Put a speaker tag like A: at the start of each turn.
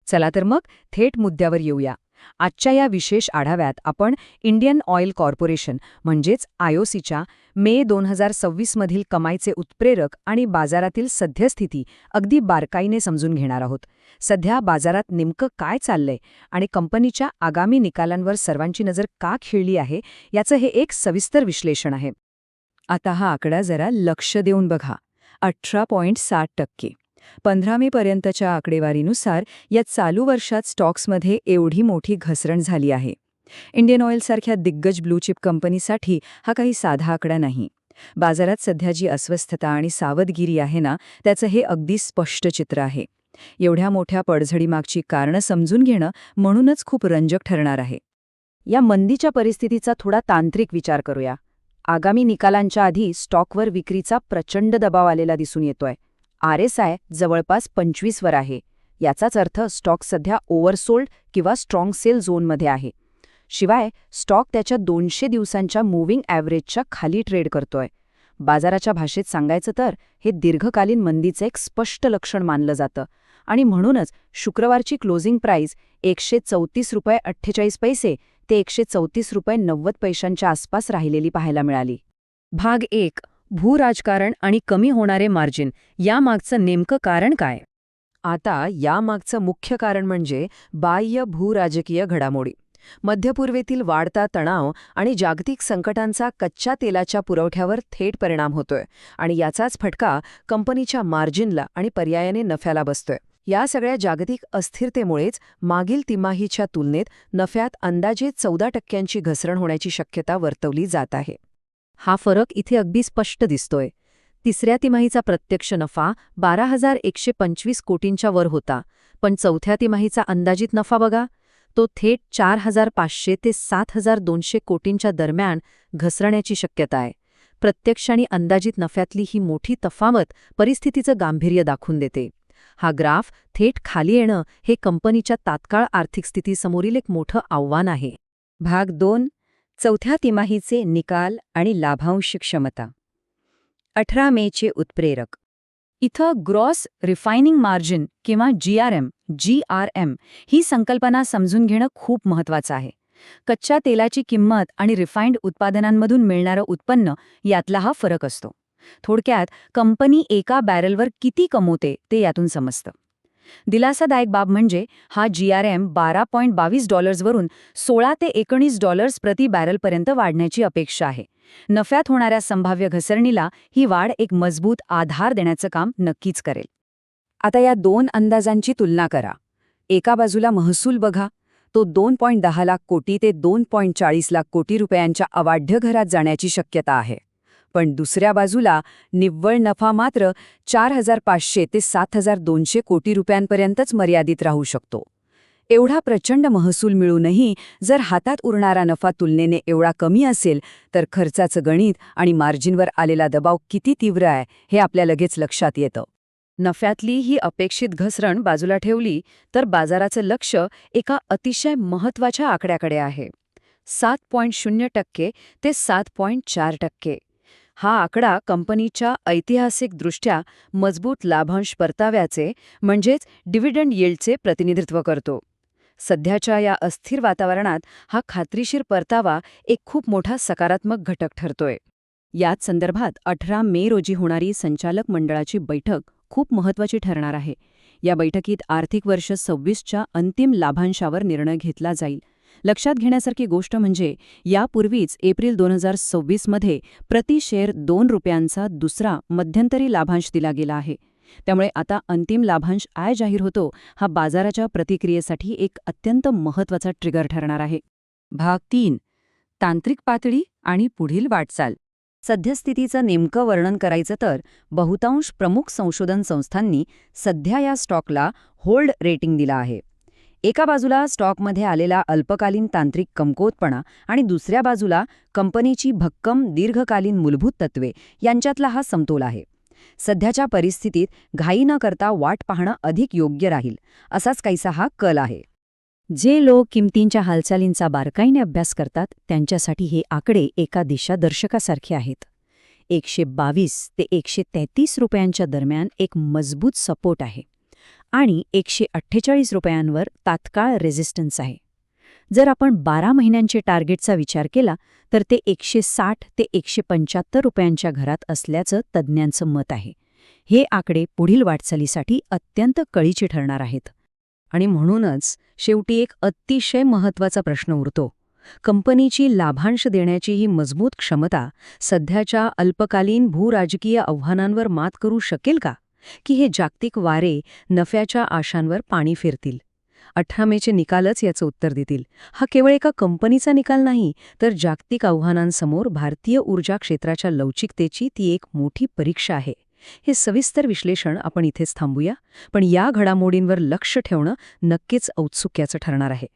A: चला तर मग थेट मुद्द्यावर येऊया. आजच्या या विशेष आढाव्यात आपण इंडियन ऑइल कॉर्पोरेशन म्हणजेच आयओसीच्या मे 2026 मधील कमाईचे उत्प्रेरक आणि बाजारातील सद्यस्थिती अगदी बारकाईने समजून घेणार आहोत. सध्या बाजारात नेमकं काय चाललंय आणि कंपनीच्या आगामी निकालांवर सर्वांची नजर का खिळली आहे याचं हे एक सविस्तर विश्लेषण आहे. आता हा आकडा जरा लक्ष देऊन बघा. 18.7%. 15 मे पर्यंतच्या आकडेवारीनुसार या चालू वर्षात स्टॉक्समध्ये एवढी मोठी घसरण झाली आहे. इंडियन ऑइलसारख्या दिग्गज ब्लूचिप कंपनीसाठी हा काही साधा आकडा नाही. बाजारात सध्या जी अस्वस्थता आणि सावधगिरी आहे ना, त्याचं हे अगदी स्पष्ट चित्र आहे. एवढ्या मोठ्या पडझडीमागची कारणं समजून घेणं म्हणूनच खूप रंजक ठरणार आहे. या मंदीच्या परिस्थितीचा थोडा तांत्रिक विचार करूया. आगामी निकालांच्या आधी स्टॉकवर विक्रीचा प्रचंड दबाव आलेला दिसून येतोय. RSI जवळपास 25 वर आहे. याचाच अर्थ स्टॉक सध्या ओव्हरसोल्ड किंवा स्ट्रॉंग सेल झोनमध्ये आहे. शिवाय स्टॉक त्याच्या 200 दिवसांच्या मूव्हिंग ॲव्हरेजच्या खाली ट्रेड करतोय. बाजाराच्या भाषेत सांगायचं तर हे दीर्घकालीन मंदीचं एक स्पष्ट लक्षण मानलं जातं आणि म्हणूनच शुक्रवारची क्लोजिंग प्राइस 134 रुपये 48 पैसे ते 134 रुपये 90 पैशांच्या आसपास राहिलेली पाहायला मिळाली. भाग 1. भूराजकारण आणि कमी होणारे मार्जिन यामागचं नेमकं कारण काय? आता यामागचं मुख्य कारण म्हणजे बाह्य भूराजकीय घडामोडी. मध्यपूर्वेतील वाढता तणाव आणि जागतिक संकटांचा कच्च्या तेलाच्या पुरवठ्यावर थेट परिणाम होतोय आणि याचाच फटका कंपनीच्या मार्जिनला आणि पर्यायाने नफ्याला बसतोय. या सगळ्या जागतिक अस्थिरतेमुळेच मागील तिमाहीच्या तुलनेत नफ्यात अंदाजे 14% घसरण होण्याची शक्यता वर्तवली जात आहे. हा फरक इथे अगदी स्पष्ट दिसतोय. तिसऱ्या तिमाहीचा प्रत्यक्ष नफा 12,125 कोटींच्या वर होता, पण चौथ्या तिमाहीचा अंदाजित नफा बघा, तो थेट 4,500 ते 7,200 कोटींच्या दरम्यान घसरण्याची शक्यता आहे. प्रत्यक्ष आणि अंदाजित नफ्यातली ही मोठी तफावत परिस्थितीचं गांभीर्य दाखवून देते. हा ग्राफ थेट खाली येणं हे कंपनीच्या तात्काळ आर्थिक स्थितीसमोरील एक मोठं आव्हान आहे. भाग 2. चौथ्या तिमाहीचे निकाल आणि लाभांश क्षमता. 18 मेचे उत्प्रेरक. इथं ग्रॉस रिफायनिंग मार्जिन किंवा GRM ही संकल्पना समजून घेणं खूप महत्त्वाचं आहे. कच्च्या तेलाची किंमत आणि रिफाइंड उत्पादनांमधून मिळणारं उत्पन्न यातला हा फरक असतो. थोडक्यात कंपनी एका बॅरलवर किती कमवते ते यातून समजतं. दिलासादायक बाब म्हणजे हा GRM $12.22 वरून $16 ते $19 प्रति बॅरलपर्यंत वाढण्याची अपेक्षा आहे. नफ्यात होणाऱ्या संभाव्य घसरणीला ही वाढ एक मजबूत आधार देण्याचं काम नक्कीच करेल. आता या दोन अंदाजांची तुलना करा. एका बाजूला महसूल बघा, तो 2.10 लाख कोटी ते 2.40 लाख कोटी रुपयांच्या अवाढ्य घरात जाण्याची शक्यता आहे. पण दुसऱ्या बाजूला निव्वळ नफा मात्र 4,500 ते 7,200 कोटी रुपयांपर्यंतच मर्यादित राहू शकतो. एवढा प्रचंड महसूल मिळूनही जर हातात उरणारा नफा तुलनेने एवढा कमी असेल तर खर्चाचं गणित आणि मार्जिनवर आलेला दबाव किती तीव्र आहे हे आपल्या लगेच लक्षात येतं. नफ्यातली ही अपेक्षित घसरण बाजूला ठेवली तर बाजाराचं लक्ष एका अतिशय महत्त्वाच्या आकड्याकडे आहे. 7.0% ते 7.4%. हा आकडा कंपनीच्या ऐतिहासिकदृष्ट्या मजबूत लाभांश परताव्याचे म्हणजेच डिव्हिडंड यील्डचे प्रतिनिधित्व करतो. सध्याच्या या अस्थिर वातावरणात हा खात्रीशीर परतावा एक खूप मोठा सकारात्मक घटक ठरतोय. याच संदर्भात 18 मे रोजी होणारी संचालक मंडळाची बैठक खूप महत्त्वाची ठरणार आहे. या बैठकीत आर्थिक वर्ष 26च्या अंतिम लाभांशावर निर्णय घेतला जाईल. लक्षात घेण्यासारखी गोष्ट म्हणजे यापूर्वीच एप्रिल 2026 मध्ये प्रति शेअर 2 रुपयांचा दुसरा मध्यंतरी लाभांश दिला गेला आहे. त्यामुळे आता अंतिम लाभांश जाहीर होतो हा बाजाराच्या प्रतिक्रियेसाठी एक अत्यंत महत्त्वाचा ट्रिगर ठरणार आहे. भाग 3. तांत्रिक पातळी आणि पुढील वाटचाल. सद्यस्थितीचं नेमकं वर्णन करायचं तर बहुतांश प्रमुख संशोधन संस्थांनी सध्या या स्टॉकला होल्ड रेटिंग दिला आहे. एका बाजूला स्टॉकमध्ये आलेला अल्पकालीन तांत्रिक कमकुवतपणा आणि दुसऱ्या बाजूला कंपनीची भक्कम दीर्घकालीन मूलभूत तत्वे यांच्यातला हा समतोल आहे. सध्याच्या परिस्थितीत घाई न करता वाट पाहणं अधिक योग्य राहील, असाच काहीसा हा कल आहे. जे लोक किमतींच्या हालचालींचा बारकाईने अभ्यास करतात त्यांच्यासाठी हे आकडे एका दिशादर्शकासारखे आहेत. 122 ते 133 रुपयांच्या दरम्यान एक मजबूत सपोर्ट आहे
B: आणि ₹148 तात्काळ रेझिस्टन्स आहे. जर आपण 12 महिन्यांचे टार्गेटचा विचार केला तर ते ₹160 ते ₹175 घरात असल्याचं तज्ज्ञांचं मत आहे. हे आकडे पुढील वाटचालीसाठी अत्यंत कळीचे ठरणार आहेत.
A: आणि म्हणूनच शेवटी एक अतिशय महत्त्वाचा प्रश्न उरतो. कंपनीची लाभांश देण्याची ही मजबूत क्षमता सध्याच्या अल्पकालीन भूराजकीय आव्हानांवर मात करू शकेल का? की हे जागतिक वारे नफ्याच्या आशांवर पाणी फिरतील? 18 मेचे निकालच याचं उत्तर देतील. हा केवळ एका कंपनीचा निकाल नाही, तर जागतिक आव्हानांसमोर भारतीय ऊर्जा क्षेत्राच्या लवचिकतेची ती एक मोठी परीक्षा आहे. हे सविस्तर विश्लेषण आपण इथेच थांबूया, पण या घडामोडींवर लक्ष ठेवणं नक्कीच औत्सुक्याचं ठरणार आहे.